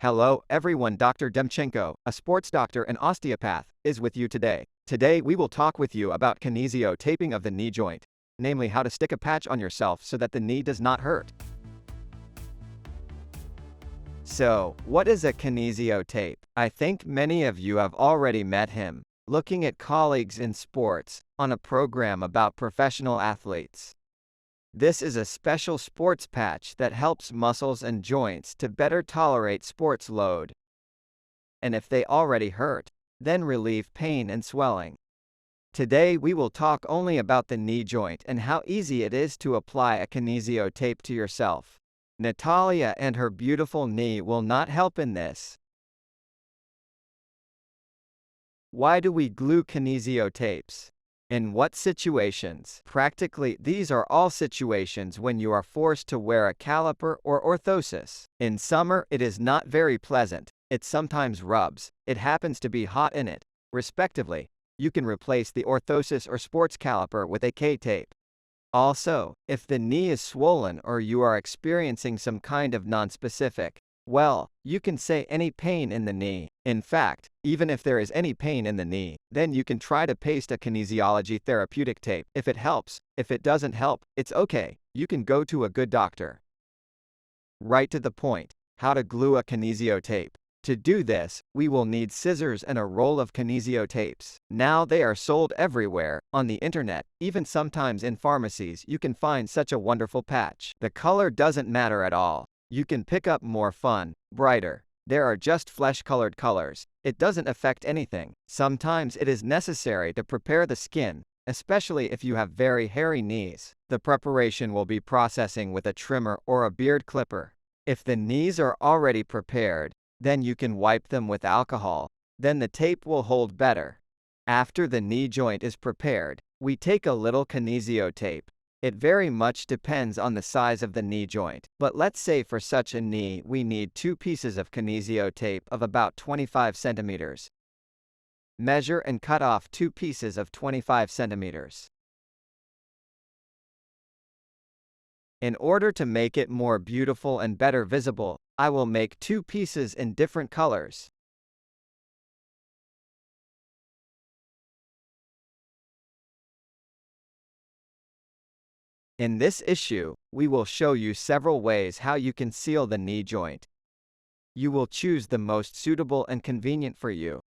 Hello everyone, Dr. Demchenko, a sports doctor and osteopath, is with you today. Today we will talk with you about kinesio taping of the knee joint, namely how to stick a patch on yourself so that the knee does not hurt. So, what is a kinesio tape? I think many of you have already met him, looking at colleagues in sports, on a program about professional athletes. This is a special sports patch that helps muscles and joints to better tolerate sports load. And if they already hurt, then relieve pain and swelling. Today we will talk only about the knee joint and how easy it is to apply a kinesio tape to yourself. Natalia and her beautiful knee will not help in this. Why do we glue kinesio tapes? In what situations? Practically, these are all situations when you are forced to wear a caliper or orthosis. In summer, it is not very pleasant. It sometimes rubs. It happens to be hot in it. Respectively, you can replace the orthosis or sports caliper with a K-tape. Also, if the knee is swollen or you are experiencing some kind of nonspecific, well, you can say any pain in the knee. In fact, even if there is any pain in the knee, then you can try to paste a kinesiology therapeutic tape. If it helps, if it doesn't help, it's okay. You can go to a good doctor. Right to the point. How to glue a kinesio tape. To do this, we will need scissors and a roll of kinesio tapes. Now they are sold everywhere, on the internet, even sometimes in pharmacies you can find such a wonderful patch. The color doesn't matter at all. You can pick up more fun, brighter. There are just flesh-colored colors. It doesn't affect anything. Sometimes it is necessary to prepare the skin, especially if you have very hairy knees. The preparation will be processing with a trimmer or a beard clipper. If the knees are already prepared, then you can wipe them with alcohol. Then the tape will hold better. After the knee joint is prepared, we take a little kinesio tape. It very much depends on the size of the knee joint, but let's say for such a knee we need 2 pieces of kinesio tape of about 25 centimeters. Measure and cut off 2 pieces of 25 centimeters. In order to make it more beautiful and better visible, I will make 2 pieces in different colors. In this issue, we will show you several ways how you can seal the knee joint. You will choose the most suitable and convenient for you.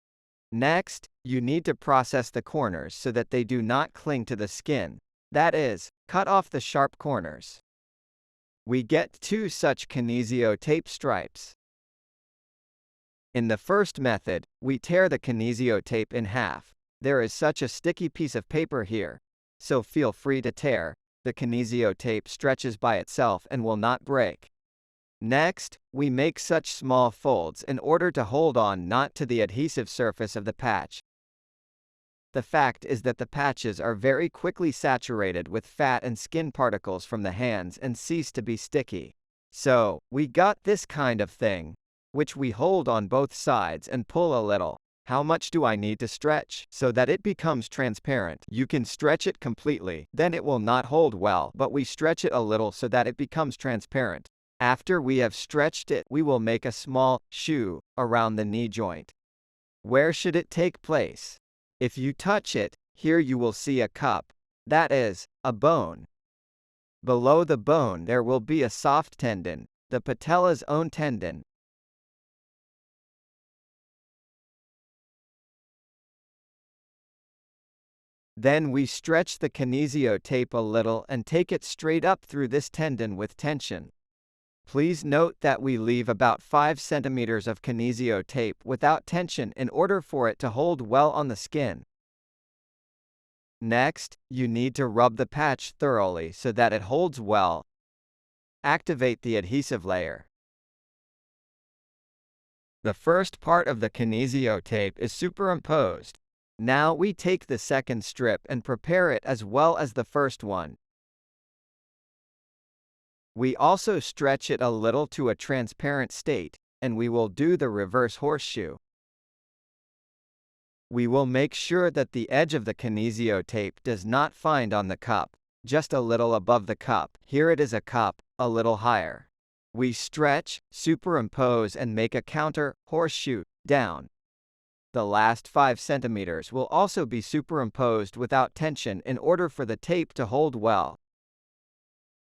Next, you need to process the corners so that they do not cling to the skin. That is, cut off the sharp corners. We get 2 such kinesio tape stripes. In the first method, we tear the kinesio tape in half. There is such a sticky piece of paper here, so feel free to tear. The kinesio tape stretches by itself and will not break. Next, we make such small folds in order to hold on not to the adhesive surface of the patch. The fact is that the patches are very quickly saturated with fat and skin particles from the hands and cease to be sticky. So, we got this kind of thing, which we hold on both sides and pull a little. How much do I need to stretch? So that it becomes transparent. You can stretch it completely, then it will not hold well, but we stretch it a little so that it becomes transparent. After we have stretched it, we will make a small shoe around the knee joint. Where should it take place? If you touch it, here you will see a cup. That is, a bone. Below the bone there will be a soft tendon, the patella's own tendon. Then we stretch the kinesio tape a little and take it straight up through this tendon with tension. Please note that we leave about 5 centimeters of kinesio tape without tension in order for it to hold well on the skin. Next, you need to rub the patch thoroughly so that it holds well. Activate the adhesive layer. The first part of the kinesio tape is superimposed. Now we take the second strip and prepare it as well as the first one. We also stretch it a little to a transparent state, and we will do the reverse horseshoe. We will make sure that the edge of the kinesio tape does not find on the cup, just a little above the cup. Here it is a cup, a little higher. We stretch, superimpose and make a counter horseshoe down. The last 5 centimeters will also be superimposed without tension in order for the tape to hold well.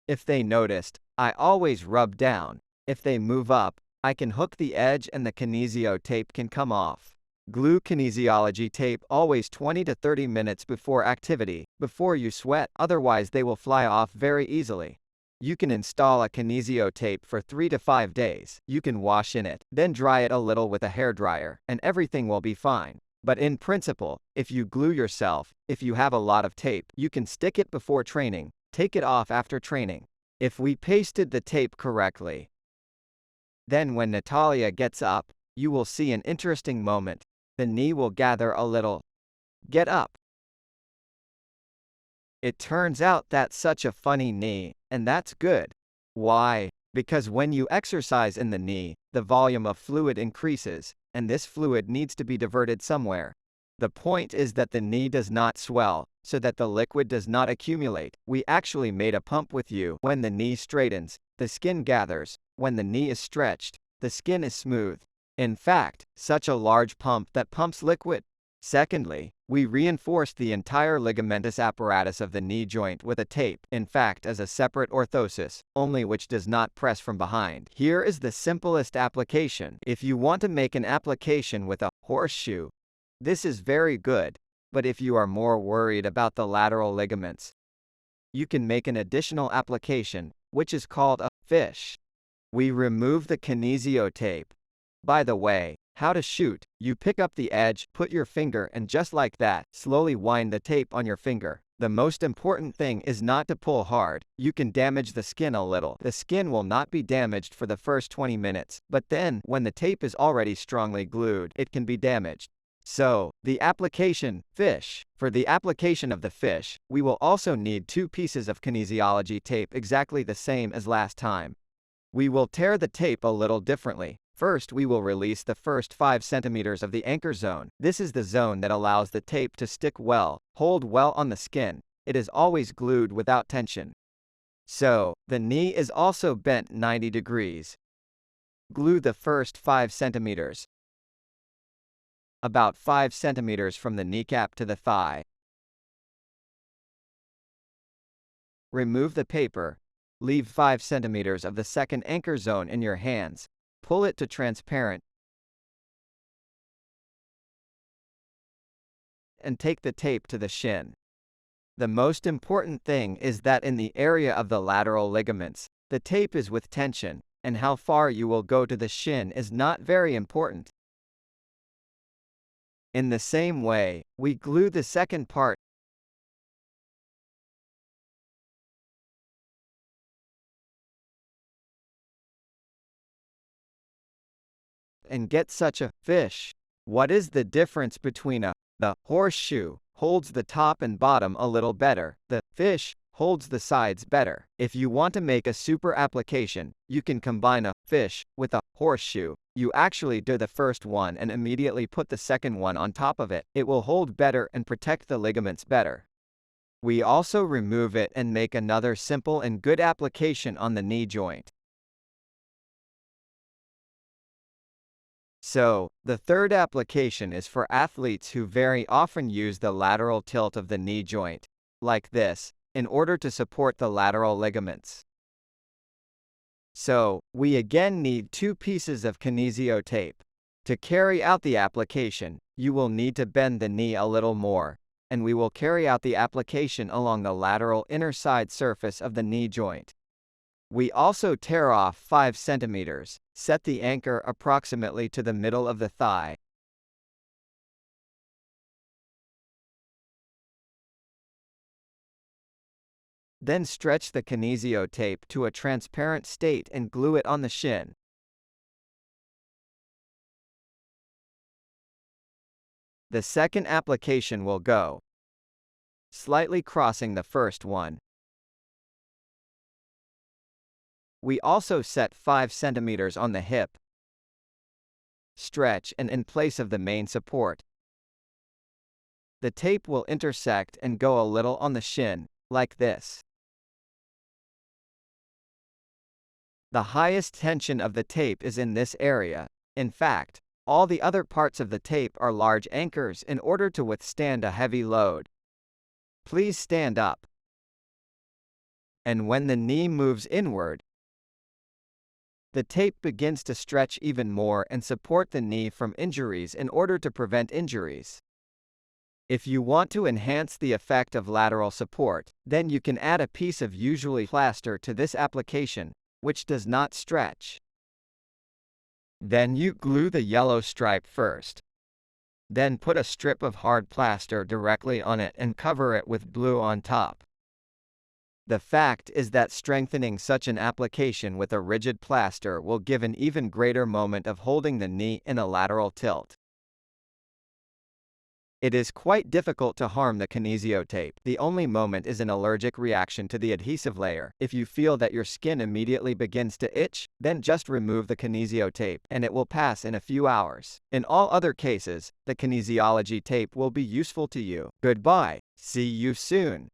If they noticed, I always rub down. If they move up, I can hook the edge and the kinesio tape can come off. Glue kinesiology tape always 20 to 30 minutes before activity, before you sweat, otherwise they will fly off very easily. You can install a kinesio tape for 3 to 5 days. You can wash in it, then dry it a little with a hairdryer, and everything will be fine. But in principle, if you glue yourself, if you have a lot of tape, you can stick it before training, take it off after training. If we pasted the tape correctly, then when Natalia gets up, you will see an interesting moment. The knee will gather a little. Get up. It turns out that's such a funny knee, and that's good. Why? Because when you exercise in the knee, the volume of fluid increases, and this fluid needs to be diverted somewhere. The point is that the knee does not swell, so that the liquid does not accumulate. We actually made a pump with you. When the knee straightens, the skin gathers. When the knee is stretched, the skin is smooth. In fact, such a large pump that pumps liquid. Secondly, we reinforced the entire ligamentous apparatus of the knee joint with a tape, in fact as a separate orthosis, only which does not press from behind. Here is the simplest application. If you want to make an application with a horseshoe, this is very good, but if you are more worried about the lateral ligaments, you can make an additional application, which is called a fish. We remove the kinesio tape. By the way, how to shoot: you pick up the edge, put your finger and just like that, slowly wind the tape on your finger. The most important thing is not to pull hard. You can damage the skin a little. The skin will not be damaged for the first 20 minutes, but then, when the tape is already strongly glued, it can be damaged. So, the application, fish. For the application of the fish, we will also need 2 pieces of kinesiology tape exactly the same as last time. We will tear the tape a little differently. First, we will release the first 5 centimeters of the anchor zone. This is the zone that allows the tape to stick well, hold well on the skin. It is always glued without tension. So, the knee is also bent 90 degrees. Glue the first 5 centimeters. About 5 centimeters from the kneecap to the thigh. Remove the paper. Leave 5 centimeters of the second anchor zone in your hands. Pull it to transparent. And take the tape to the shin. The most important thing is that in the area of the lateral ligaments, the tape is with tension, and how far you will go to the shin is not very important. In the same way, we glue the second part. And get such a fish. What is the difference between the horseshoe holds the top and bottom a little better, the fish holds the sides better. If you want to make a super application, you can combine a fish with a horseshoe. You actually do the first one and immediately put the second one on top of it. It will hold better and protect the ligaments better. We also remove it and make another simple and good application on the knee joint. So, the third application is for athletes who very often use the lateral tilt of the knee joint, like this, in order to support the lateral ligaments. So, we again need 2 pieces of kinesio tape. To carry out the application, you will need to bend the knee a little more, and we will carry out the application along the lateral inner side surface of the knee joint. We also tear off 5 centimeters, set the anchor approximately to the middle of the thigh. Then stretch the kinesio tape to a transparent state and glue it on the shin. The second application will go slightly crossing the first one. We also set 5 centimeters on the hip. Stretch and in place of the main support. The tape will intersect and go a little on the shin, like this. The highest tension of the tape is in this area. In fact, all the other parts of the tape are large anchors in order to withstand a heavy load. Please stand up. And when the knee moves inward, the tape begins to stretch even more and support the knee from injuries in order to prevent injuries. If you want to enhance the effect of lateral support, then you can add a piece of usually plaster to this application, which does not stretch. Then you glue the yellow stripe first. Then put a strip of hard plaster directly on it and cover it with blue on top. The fact is that strengthening such an application with a rigid plaster will give an even greater moment of holding the knee in a lateral tilt. It is quite difficult to harm the kinesio tape. The only moment is an allergic reaction to the adhesive layer. If you feel that your skin immediately begins to itch, then just remove the kinesio tape and it will pass in a few hours. In all other cases, the kinesiology tape will be useful to you. Goodbye. See you soon.